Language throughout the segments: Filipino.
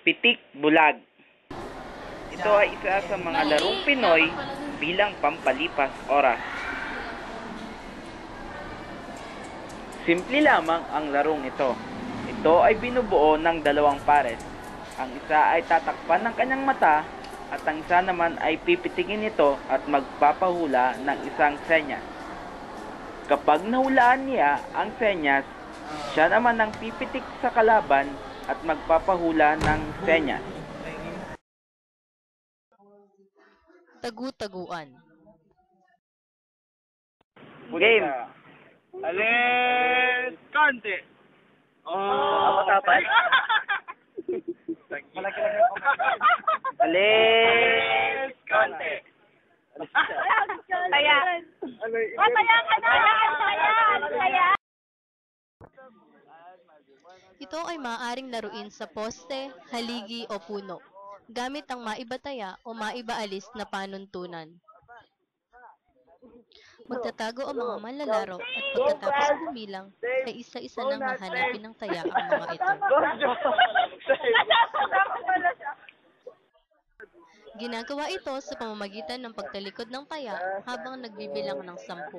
Pitik Bulag. Ito ay isa sa mga larong Pinoy bilang pampalipas oras. Simple lamang ang larong ito. Ito ay binubuo ng dalawang pares. Ang isa ay tatakpan ng kanyang mata at ang isa naman ay pipitikin ito at magpapahula ng isang senyas. Kapag nahulaan niya ang senyas, siya naman ang pipitik sa kalaban at magpapahula ng senyas. Tagu-taguan. Game. Alis konti. Oh, Matapad. Alis konti. Kaya. Kaya. Ito ay maaaring laruin sa poste, haligi o puno, gamit ang maibataya o maibaalis na panuntunan. Magtatago ang mga manlalaro at pagkatapos bumilang ay isa-isa nang hahanapin ng taya ang mga ito. Ginagawa ito sa pamamagitan ng pagtalikod ng taya habang nagbibilang ng 10.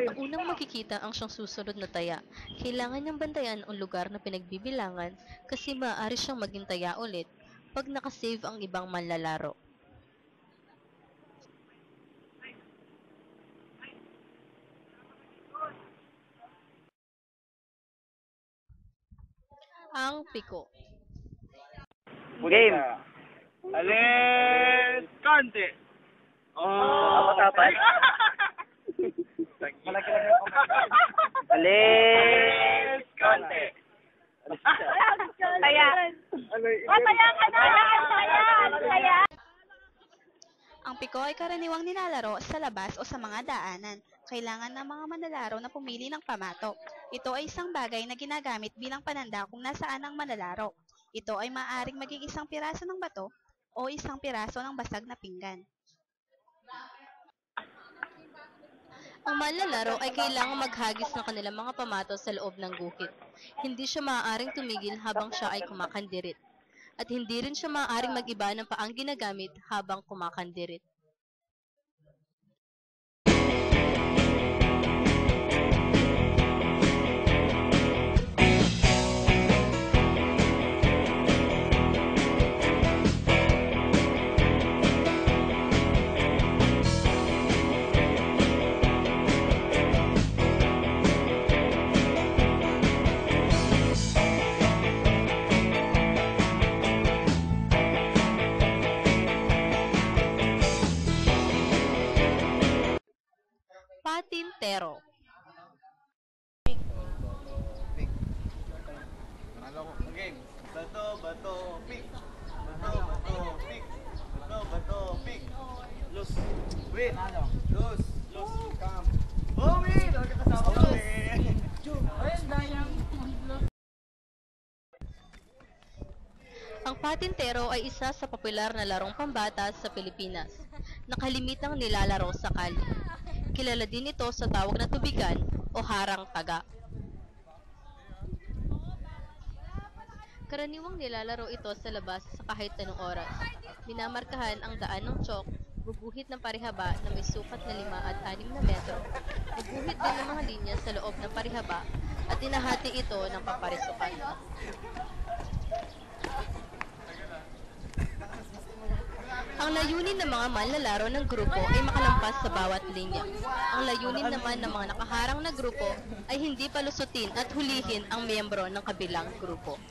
Ang unang makikita ang siyang susunod na taya. Kailangan niyang bantayan ang lugar na pinagbibilangan kasi maaari siyang maging taya ulit pag nakasave ang ibang manlalaro. Ang piko. Game. Alis konti. Oh, Matapad. Alis konti. Kaya. Kaya. Ang piko ay karaniwang nilalaro sa labas o sa mga daanan. Kailangan ng mga manlalaro na pumili ng pamato. Ito ay isang bagay na ginagamit bilang pananda kung nasaan ang manlalaro. Ito ay maaaring maging isang piraso ng bato o isang piraso ng basag na pinggan. Ang manlalaro ay kailangang maghagis ng kanilang mga pamato sa loob ng guhit. Hindi siya maaaring tumigil habang siya ay kumakandirit. At hindi rin siya maaaring mag-iba ng paang ginagamit habang kumakandirit. Patintero. Game. Bato, bato, pick. Bato, bato, pick. Bato, bato, pick. Los. Win. Los. Los. Come. Oh, win! Kasama kami. Ayun, dayang. Ang patintero ay isa sa popular na larong pambata sa Pilipinas, na kalimitang nilalaro sa kalye. Kilala din ito sa tawag na tubigan o harang taga. Karaniwang nilalaro ito sa labas sa kahit anong oras. Minamarkahan ang daan ng tsock, guguhit ng parihaba na may sukat na 5 at 6 na metro, guguhit din ng mga linya sa loob ng parihaba at tinahati ito ng paparisukan. Ang layunin ng mga manlalaro ng grupo ay makalampas sa bawat linya. Ang layunin naman ng mga nakaharang na grupo ay hindi palusutin at hulihin ang miyembro ng kabilang grupo.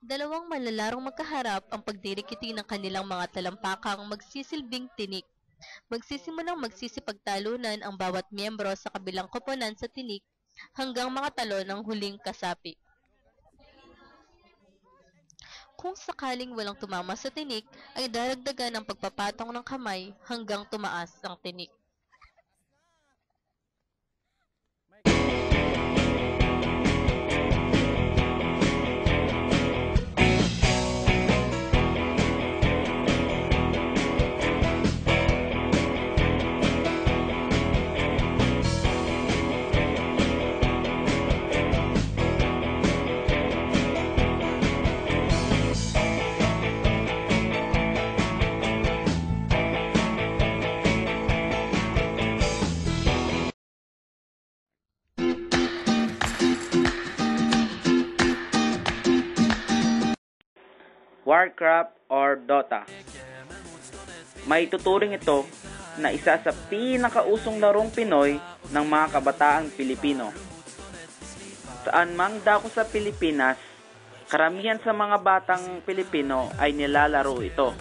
Dalawang malalarong magkaharap ang pagdirikiting ng kanilang mga talampakang magsisilbing tinik. Magsisimulang magsisipagtalunan ang bawat miyembro sa kabilang koponan sa tinik hanggang makatalo ng huling kasapi. Kung sakaling walang tumama sa tinik, ay daragdagan ang pagpapatong ng kamay hanggang tumaas ang tinik. Warcraft or Dota. May tuturing ito na isa sa pinakausong larong Pinoy ng mga kabataang Pilipino. Saan mang dako sa Pilipinas, karamihan sa mga batang Pilipino ay nilalaro ito.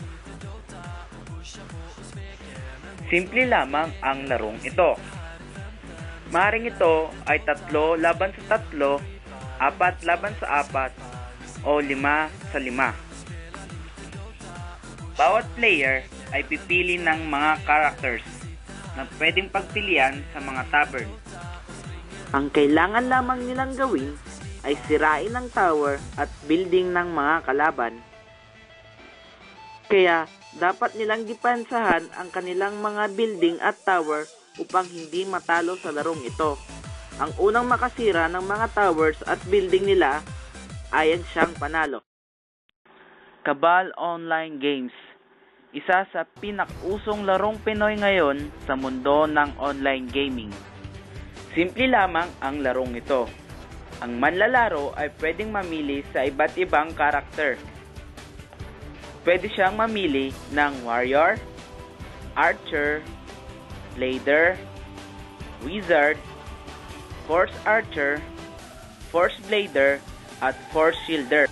Simple lamang ang larong ito. Maring ito ay 3 laban sa 3, 4 laban sa 4, o 5 sa 5. Bawat player ay pipili ng mga characters na pwedeng pagpilian sa mga tavern. Ang kailangan lamang nilang gawin ay sirain ang tower at building ng mga kalaban. Kaya dapat nilang depensahan ang kanilang mga building at tower upang hindi matalo sa larong ito. Ang unang makasira ng mga towers at building nila ay ang siyang panalo. Cabal Online Games. Isa sa pinakusong larong Pinoy ngayon sa mundo ng online gaming. Simple lamang ang larong ito. Ang manlalaro ay pwedeng mamili sa iba't ibang karakter. Pwede siyang mamili ng warrior, archer, blader, wizard, force archer, force blader, at force shielder.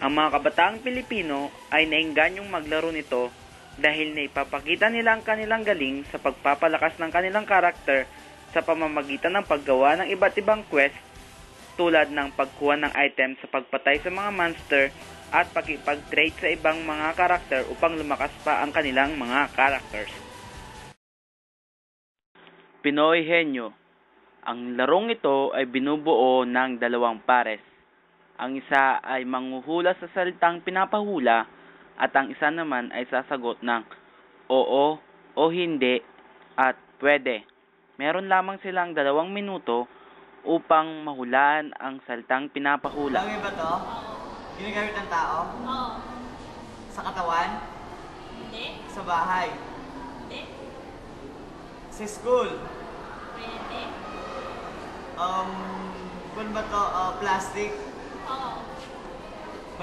Ang mga kabataang Pilipino ay naingganyong maglaro nito dahil naipapakita nila ang kanilang galing sa pagpapalakas ng kanilang karakter sa pamamagitan ng paggawa ng iba't ibang quest tulad ng pagkuha ng item sa pagpatay sa mga monster at pakipag-trade sa ibang mga karakter upang lumakas pa ang kanilang mga characters. Pinoy Henyo. Ang larong ito ay binubuo ng 2 pares. Ang isa ay manghuhula sa salitang pinapahula at ang isa naman ay sasagot ng oo o hindi at pwede. Meron lamang silang 2 minuto upang mahulaan ang salitang pinapahula. Bagay ba to? Ginagamit ng tao? Oo. Sa katawan? Hindi. Sa bahay? Hindi. Sa school? Pwede. Kung ba to? Plastic? Oo.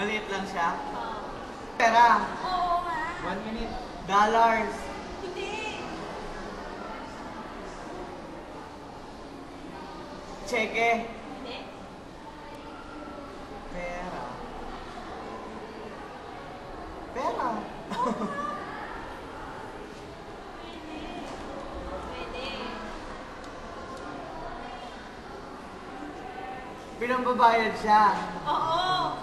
Maliit lang siya? Oo. Pera? Oo nga. 1 minute. Dollars? Hindi. Cheque? Hindi. Pera. Pera? Pwede. Pinambabayad siya. Oo.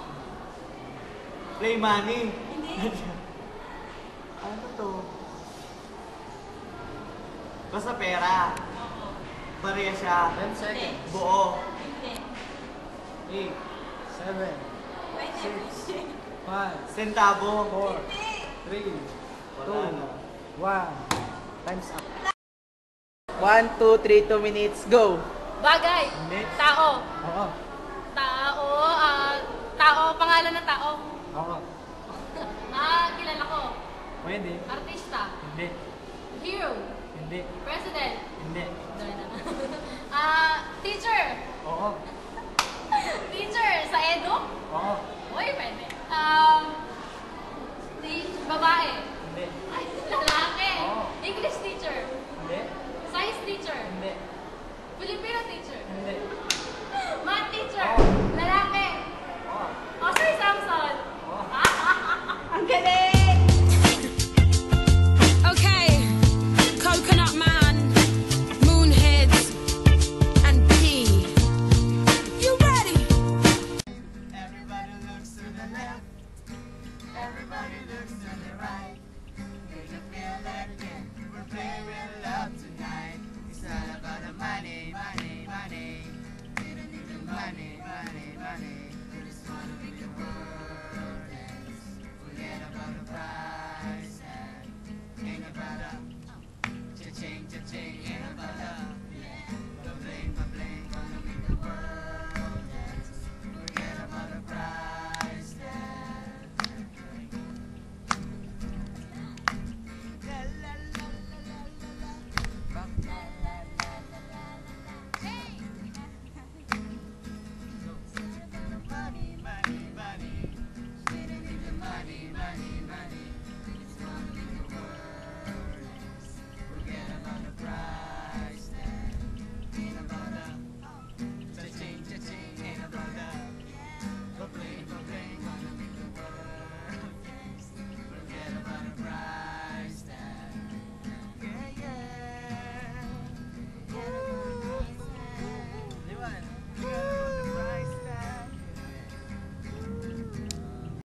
Play money? Hindi. Ano to? Basta pera. Oo. Bariya siya. 10 seconds. Buo. Hindi. 8, 7, Pwede. 5, centavo. 4, Hindi. 3, 2, 1. Time's up. 1, 2, 3, 2 minutes, go! Bagay. Hindi. Tao. Oo. Tao. Pangalan ng tao. Oo. Kilala ko. Pwede. Artista. Hindi. Hero. Hindi. President. Hindi. Teacher. Oo. Teacher sa edu? Oo. Uy, pwede. Babae. Hindi. Ay, lalaki. Oo. English